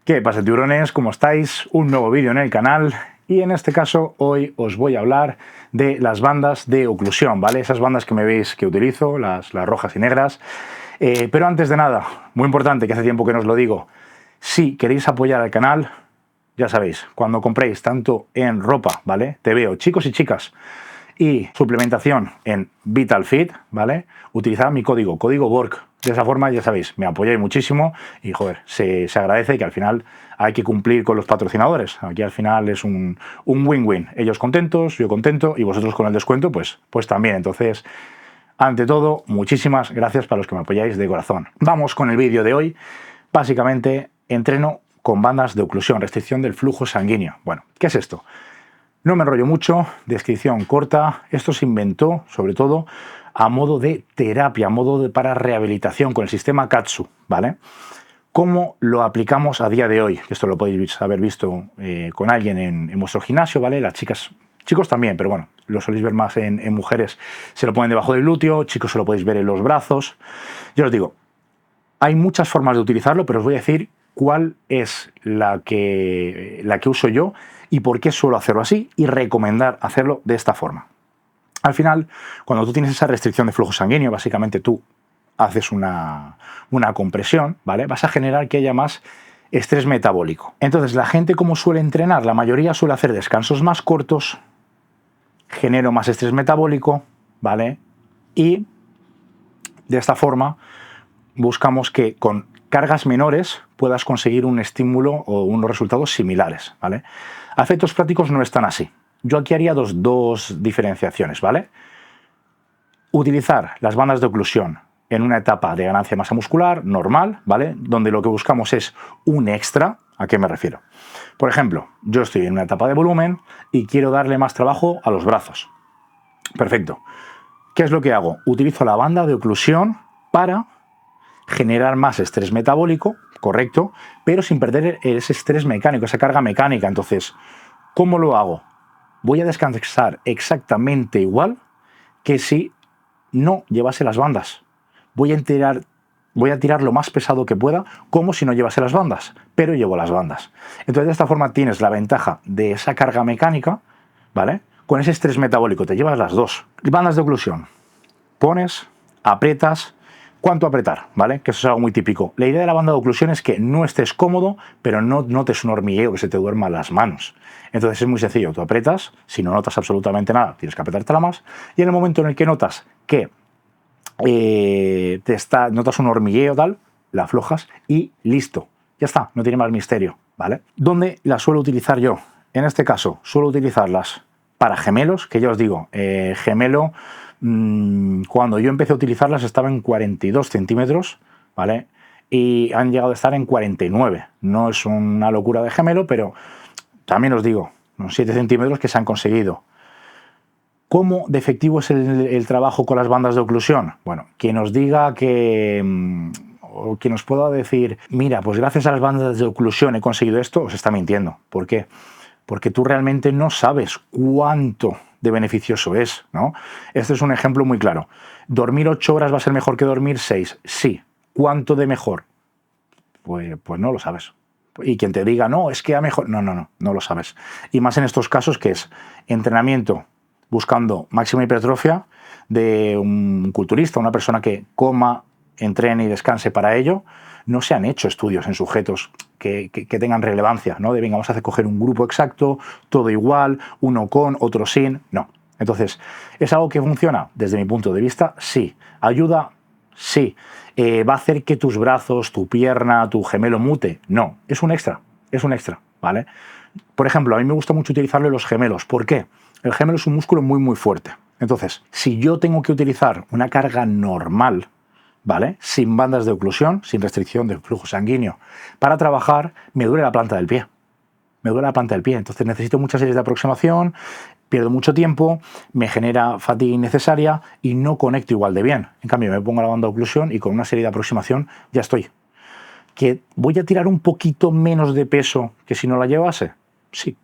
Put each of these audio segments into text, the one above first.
¿Qué pasa, tiburones? ¿Cómo estáis? Un nuevo vídeo en el canal y en este caso hoy os voy a hablar de las bandas de oclusión, ¿vale? Esas bandas que me veis que utilizo, las rojas y negras. Pero antes de nada, muy importante, que hace tiempo que no os lo digo, si queréis apoyar al canal, ya sabéis, cuando compréis tanto en ropa, ¿vale? Te veo, chicos y chicas, y suplementación en VitalFit, ¿vale? Utilizad mi código BORC. De esa forma, ya sabéis, me apoyáis muchísimo y, joder, se agradece, que al final hay que cumplir con los patrocinadores. Aquí al final es un win-win. Ellos contentos, yo contento y vosotros con el descuento, pues también. Entonces, ante todo, muchísimas gracias para los que me apoyáis de corazón. Vamos con el vídeo de hoy. Básicamente, entreno con bandas de oclusión, restricción del flujo sanguíneo. Bueno, ¿qué es esto? No me enrollo mucho, descripción corta. Esto se inventó, sobre todo, a modo de terapia, para rehabilitación con el sistema KAATSU, ¿vale? ¿Cómo lo aplicamos a día de hoy? Esto lo podéis haber visto con alguien en vuestro gimnasio, ¿vale? Las chicas, chicos también, pero bueno, lo soléis ver más en mujeres. Se lo ponen debajo del glúteo, chicos se lo podéis ver en los brazos. Yo os digo, hay muchas formas de utilizarlo, pero os voy a decir cuál es la que uso yo y por qué suelo hacerlo así y recomendar hacerlo de esta forma. Al final, cuando tú tienes esa restricción de flujo sanguíneo, básicamente tú haces una compresión, ¿vale? Vas a generar que haya más estrés metabólico. Entonces, la gente, como suele entrenar, la mayoría suele hacer descansos más cortos, genero más estrés metabólico, ¿vale? Y de esta forma buscamos que con cargas menores puedas conseguir un estímulo o unos resultados similares, ¿vale? A efectos prácticos no están así. Yo aquí haría dos diferenciaciones, ¿vale? Utilizar las bandas de oclusión en una etapa de ganancia de masa muscular normal, ¿vale? Donde lo que buscamos es un extra. ¿A qué me refiero? Por ejemplo, yo estoy en una etapa de volumen y quiero darle más trabajo a los brazos. Perfecto. ¿Qué es lo que hago? Utilizo la banda de oclusión para generar más estrés metabólico, correcto, pero sin perder ese estrés mecánico, esa carga mecánica. Entonces, ¿cómo lo hago? Voy a descansar exactamente igual que si no llevase las bandas. Voy a tirar lo más pesado que pueda, como si no llevase las bandas, pero llevo las bandas. Entonces, de esta forma tienes la ventaja de esa carga mecánica, ¿vale? Con ese estrés metabólico te llevas las dos. Bandas de oclusión. Pones, aprietas. ¿Cuánto apretar? ¿Vale? Que eso es algo muy típico. La idea de la banda de oclusión es que no estés cómodo, pero no notes un hormigueo, que se te duerman las manos. Entonces es muy sencillo. Tú apretas, si no notas absolutamente nada, tienes que apretártela más. Y en el momento en el que notas que notas un hormigueo tal, la aflojas y listo. Ya está, no tiene más misterio, ¿vale? ¿Dónde las suelo utilizar yo? En este caso, suelo utilizarlas para gemelos, que ya os digo, gemelo, cuando yo empecé a utilizarlas estaba en 42 centímetros, ¿vale? Y han llegado a estar en 49. No es una locura de gemelo, pero también os digo, unos 7 centímetros que se han conseguido. ¿Cómo de efectivo es el trabajo con las bandas de oclusión? Bueno, quien nos diga o quien nos pueda decir, mira, pues gracias a las bandas de oclusión he conseguido esto, os está mintiendo. ¿Por qué? Porque tú realmente no sabes cuánto de beneficioso es, ¿no? Este es un ejemplo muy claro. ¿Dormir 8 horas va a ser mejor que dormir 6? Sí. ¿Cuánto de mejor? Pues no lo sabes. Y quien te diga, no, es que a mejor... No lo sabes. Y más en estos casos que es entrenamiento buscando máxima hipertrofia de un culturista, una persona que coma, entrene y descanse para ello. No se han hecho estudios en sujetos que tengan relevancia, ¿no? De venga, vamos a coger un grupo exacto, todo igual, uno con, otro sin. No. Entonces, ¿es algo que funciona? Desde mi punto de vista, sí. ¿Ayuda? Sí. ¿Va a hacer que tus brazos, tu pierna, tu gemelo mute? No. Es un extra, ¿vale? Por ejemplo, a mí me gusta mucho utilizarlo en los gemelos. ¿Por qué? El gemelo es un músculo muy, muy fuerte. Entonces, si yo tengo que utilizar una carga normal, ¿vale? Sin bandas de oclusión, sin restricción del flujo sanguíneo, para trabajar, me duele la planta del pie. Entonces necesito muchas series de aproximación, pierdo mucho tiempo, me genera fatiga innecesaria y no conecto igual de bien. En cambio, me pongo la banda de oclusión y con una serie de aproximación ya estoy. ¿Que voy a tirar un poquito menos de peso que si no la llevase? Sí.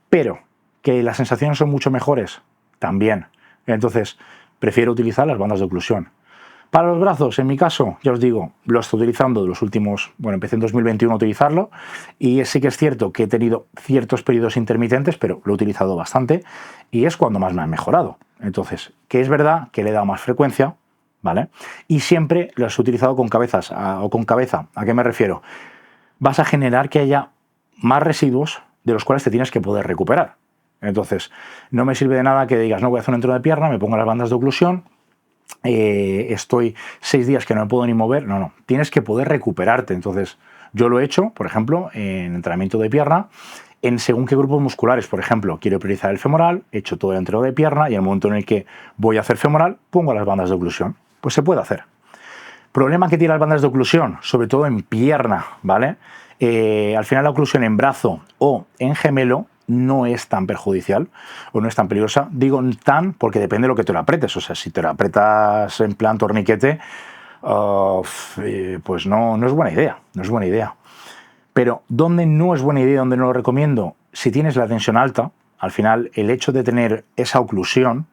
Pero que las sensaciones son mucho mejores, también. Entonces, prefiero utilizar las bandas de oclusión. Para los brazos, en mi caso, ya os digo, lo estoy utilizando de los últimos, bueno, empecé en 2021 a utilizarlo y sí que es cierto que he tenido ciertos periodos intermitentes, pero lo he utilizado bastante y es cuando más me ha mejorado. Entonces, que es verdad que le he dado más frecuencia, ¿vale? Y siempre los he utilizado con cabezas o con cabeza. ¿A qué me refiero? Vas a generar que haya más residuos de los cuales te tienes que poder recuperar. Entonces, no me sirve de nada que digas, no voy a hacer un entreno de pierna, me pongo las bandas de oclusión, estoy 6 días que no me puedo ni mover. No, tienes que poder recuperarte. Entonces, yo lo he hecho, por ejemplo, en entrenamiento de pierna, en según qué grupos musculares. Por ejemplo, quiero priorizar el femoral, he hecho todo el entreno de pierna y en el momento en el que voy a hacer femoral, pongo las bandas de oclusión. Pues se puede hacer. Problema que tiene las bandas de oclusión, sobre todo en pierna, ¿vale? Al final la oclusión en brazo o en gemelo no es tan perjudicial o no es tan peligrosa. Digo tan porque depende de lo que te lo apretes. O sea, si te lo apretas en plan torniquete, pues no es buena idea. No es buena idea. Pero ¿dónde no es buena idea, dónde no lo recomiendo? Si tienes la tensión alta, al final el hecho de tener esa oclusión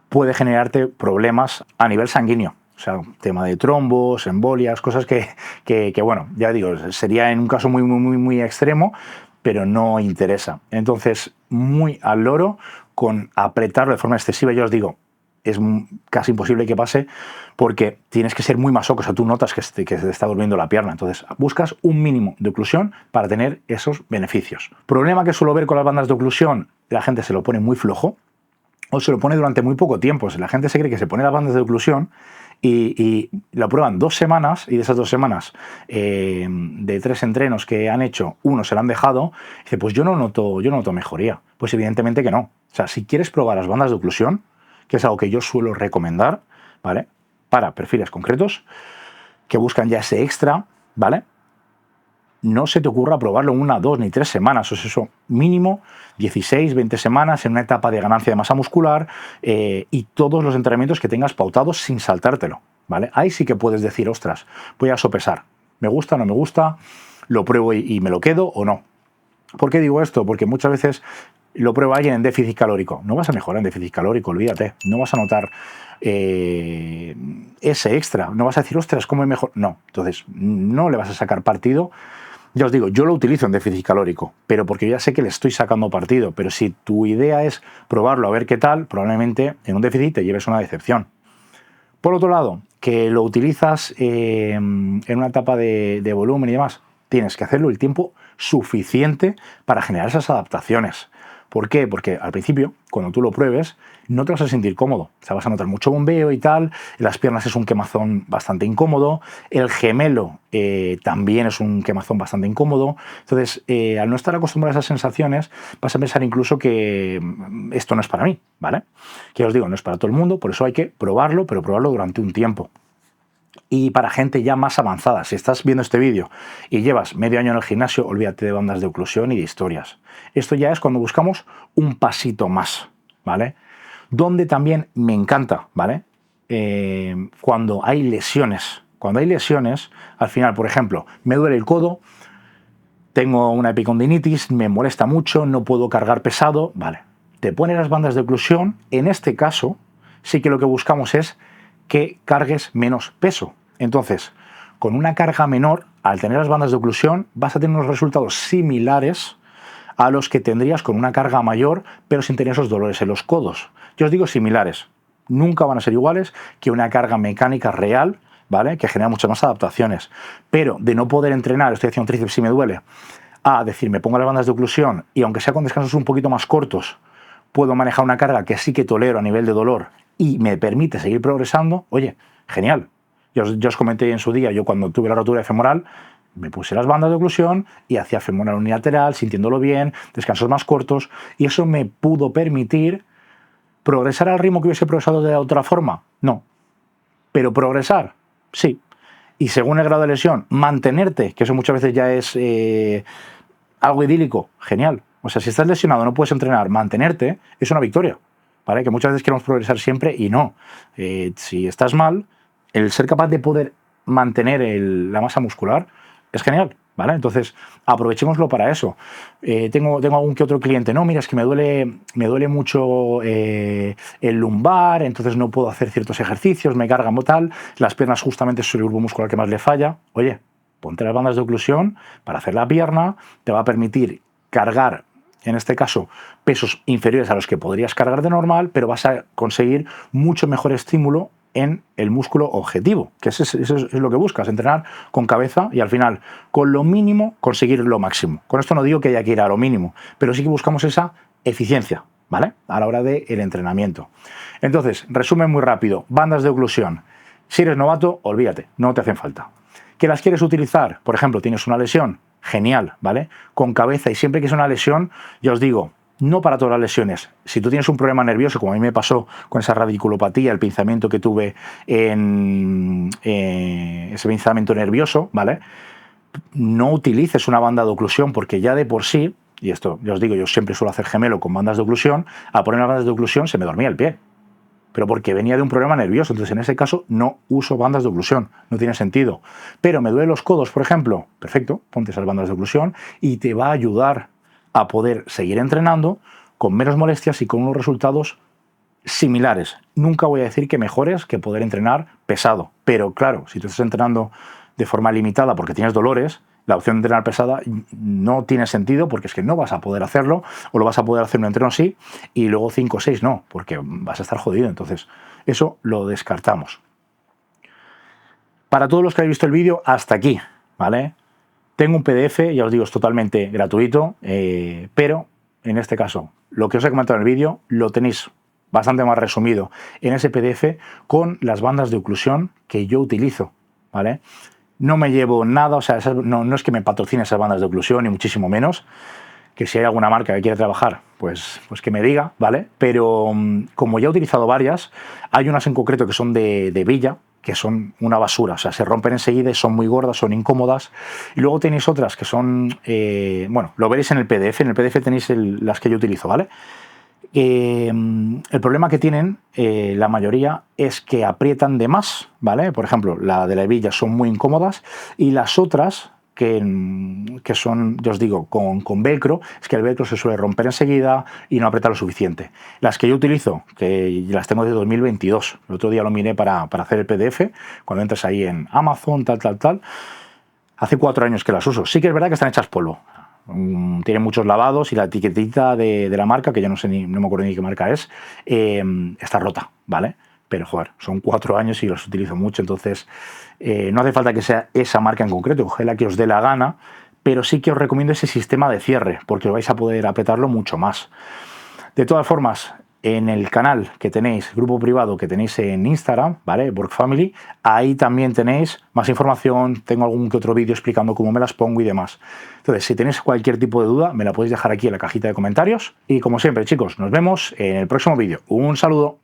puede generarte problemas a nivel sanguíneo. O sea, tema de trombos, embolias, cosas que bueno, ya digo, sería en un caso muy extremo, pero no interesa. Entonces, muy al loro con apretarlo de forma excesiva. Yo os digo, es casi imposible que pase porque tienes que ser muy masoco. O sea, tú notas que se te está durmiendo la pierna. Entonces, buscas un mínimo de oclusión para tener esos beneficios. Problema que suelo ver con las bandas de oclusión, la gente se lo pone muy flojo o se lo pone durante muy poco tiempo. O sea, la gente se cree que se pone las bandas de oclusión y lo prueban 2 semanas y de esas 2 semanas de 3 entrenos que han hecho, uno se lo han dejado y dice, pues yo no noto mejoría. Pues evidentemente que no. O sea, si quieres probar las bandas de oclusión, que es algo que yo suelo recomendar, ¿vale? Para perfiles concretos que buscan ya ese extra, ¿vale? No se te ocurra probarlo en 1, 2 ni 3 semanas, o sea, eso mínimo 16, 20 semanas en una etapa de ganancia de masa muscular y todos los entrenamientos que tengas pautados sin saltártelo, ¿vale? Ahí sí que puedes decir, ostras, voy a sopesar, ¿me gusta, no me gusta? ¿Lo pruebo y me lo quedo o no? ¿Por qué digo esto? Porque muchas veces lo prueba alguien en déficit calórico. No vas a mejorar en déficit calórico, olvídate. No vas a notar ese extra. No vas a decir, ostras, ¿cómo es mejor? No. Entonces, no le vas a sacar partido. Ya os digo, yo lo utilizo en déficit calórico, pero porque ya sé que le estoy sacando partido. Pero si tu idea es probarlo a ver qué tal, probablemente en un déficit te lleves una decepción. Por otro lado, que lo utilizas en una etapa de volumen y demás, tienes que hacerlo el tiempo suficiente para generar esas adaptaciones. ¿Por qué? Porque al principio, cuando tú lo pruebes, no te vas a sentir cómodo. O sea, vas a notar mucho bombeo y tal. Las piernas es un quemazón bastante incómodo. El gemelo también es un quemazón bastante incómodo. Entonces, al no estar acostumbrado a esas sensaciones, vas a pensar incluso que esto no es para mí, ¿vale? Que os digo, no es para todo el mundo, por eso hay que probarlo, pero probarlo durante un tiempo. Y para gente ya más avanzada, si estás viendo este vídeo y llevas medio año en el gimnasio, olvídate de bandas de oclusión y de historias. Esto ya es cuando buscamos un pasito más, ¿vale? Donde también me encanta, ¿vale? Cuando hay lesiones. Cuando hay lesiones, al final, por ejemplo, me duele el codo, tengo una epicondilitis, me molesta mucho, no puedo cargar pesado, ¿vale? Te pones las bandas de oclusión, en este caso, sí que lo que buscamos es que cargues menos peso. Entonces, con una carga menor, al tener las bandas de oclusión, vas a tener unos resultados similares a los que tendrías con una carga mayor, pero sin tener esos dolores en los codos. Yo os digo similares. Nunca van a ser iguales que una carga mecánica real, ¿vale? Que genera muchas más adaptaciones. Pero de no poder entrenar, estoy haciendo tríceps y me duele, a decir, me pongo las bandas de oclusión y aunque sea con descansos un poquito más cortos, puedo manejar una carga que sí que tolero a nivel de dolor y me permite seguir progresando, oye, genial. Yo os comenté en su día, yo cuando tuve la rotura de femoral, me puse las bandas de oclusión y hacía femoral unilateral, sintiéndolo bien, descansos más cortos, y eso me pudo permitir progresar al ritmo que hubiese progresado de otra forma. No. Pero progresar, sí. Y según el grado de lesión, mantenerte, que eso muchas veces ya es algo idílico, genial. O sea, si estás lesionado, no puedes entrenar, mantenerte es una victoria. ¿Vale? Que muchas veces queremos progresar siempre y no. Si estás mal, el ser capaz de poder mantener la masa muscular es genial. ¿vale? Entonces, aprovechémoslo para eso. Tengo algún que otro cliente, no, mira, es que me duele mucho el lumbar, entonces no puedo hacer ciertos ejercicios, me cargan o tal, las piernas justamente es el grupo muscular que más le falla. Oye, ponte las bandas de oclusión para hacer la pierna, te va a permitir cargar, en este caso, pesos inferiores a los que podrías cargar de normal, pero vas a conseguir mucho mejor estímulo en el músculo objetivo, que eso es lo que buscas, entrenar con cabeza y al final, con lo mínimo, conseguir lo máximo. Con esto no digo que haya que ir a lo mínimo, pero sí que buscamos esa eficiencia, ¿vale? A la hora del entrenamiento. Entonces, resumen muy rápido, bandas de oclusión. Si eres novato, olvídate, no te hacen falta. ¿Que las quieres utilizar? Por ejemplo, tienes una lesión, genial, ¿vale? Con cabeza, y siempre que es una lesión, ya os digo, no para todas las lesiones. Si tú tienes un problema nervioso, como a mí me pasó con esa radiculopatía, el pinzamiento que tuve en ese pinzamiento nervioso, ¿vale? No utilices una banda de oclusión porque ya de por sí, y esto ya os digo, yo siempre suelo hacer gemelo con bandas de oclusión, al poner las bandas de oclusión se me dormía el pie. Pero porque venía de un problema nervioso, entonces en ese caso no uso bandas de oclusión, no tiene sentido. Pero me duelen los codos, por ejemplo, perfecto, ponte esas bandas de oclusión y te va a ayudar a poder seguir entrenando con menos molestias y con unos resultados similares. Nunca voy a decir que mejores que poder entrenar pesado, pero claro, si tú estás entrenando de forma limitada porque tienes dolores, la opción de entrenar pesada no tiene sentido porque es que no vas a poder hacerlo, o lo vas a poder hacer un entreno sí y luego 5 o 6 no, porque vas a estar jodido. Entonces, eso lo descartamos. Para todos los que habéis visto el vídeo, hasta aquí, ¿vale? Tengo un PDF, ya os digo, es totalmente gratuito, pero en este caso, lo que os he comentado en el vídeo lo tenéis bastante más resumido en ese PDF con las bandas de oclusión que yo utilizo, ¿vale? No me llevo nada, o sea, no es que me patrocine esas bandas de oclusión, ni muchísimo menos, que si hay alguna marca que quiere trabajar, pues que me diga, ¿vale? Pero como ya he utilizado varias, hay unas en concreto que son de Villa, que son una basura, o sea, se rompen enseguida y son muy gordas, son incómodas. Y luego tenéis otras que son, bueno, lo veréis en el PDF tenéis las que yo utilizo, ¿vale? El problema que tienen la mayoría es que aprietan de más, ¿vale? Por ejemplo, la de la hebilla son muy incómodas y las otras que son, ya os digo, con velcro, es que el velcro se suele romper enseguida y no aprieta lo suficiente. Las que yo utilizo, que las tengo de 2022, el otro día lo miré para hacer el PDF, cuando entras ahí en Amazon, tal, hace 4 años que las uso. Sí que es verdad que están hechas polvo. Tienen muchos lavados y la etiquetita de la marca, que yo no me acuerdo ni qué marca es, está rota, ¿vale? Pero, joder, son 4 años y los utilizo mucho, entonces no hace falta que sea esa marca en concreto, coged que os dé la gana, pero sí que os recomiendo ese sistema de cierre, porque vais a poder apretarlo mucho más. De todas formas, en el canal que tenéis, grupo privado que tenéis en Instagram, ¿vale? Workfamily, ahí también tenéis más información, tengo algún que otro vídeo explicando cómo me las pongo y demás. Entonces, si tenéis cualquier tipo de duda, me la podéis dejar aquí en la cajita de comentarios. Y como siempre, chicos, nos vemos en el próximo vídeo. Un saludo.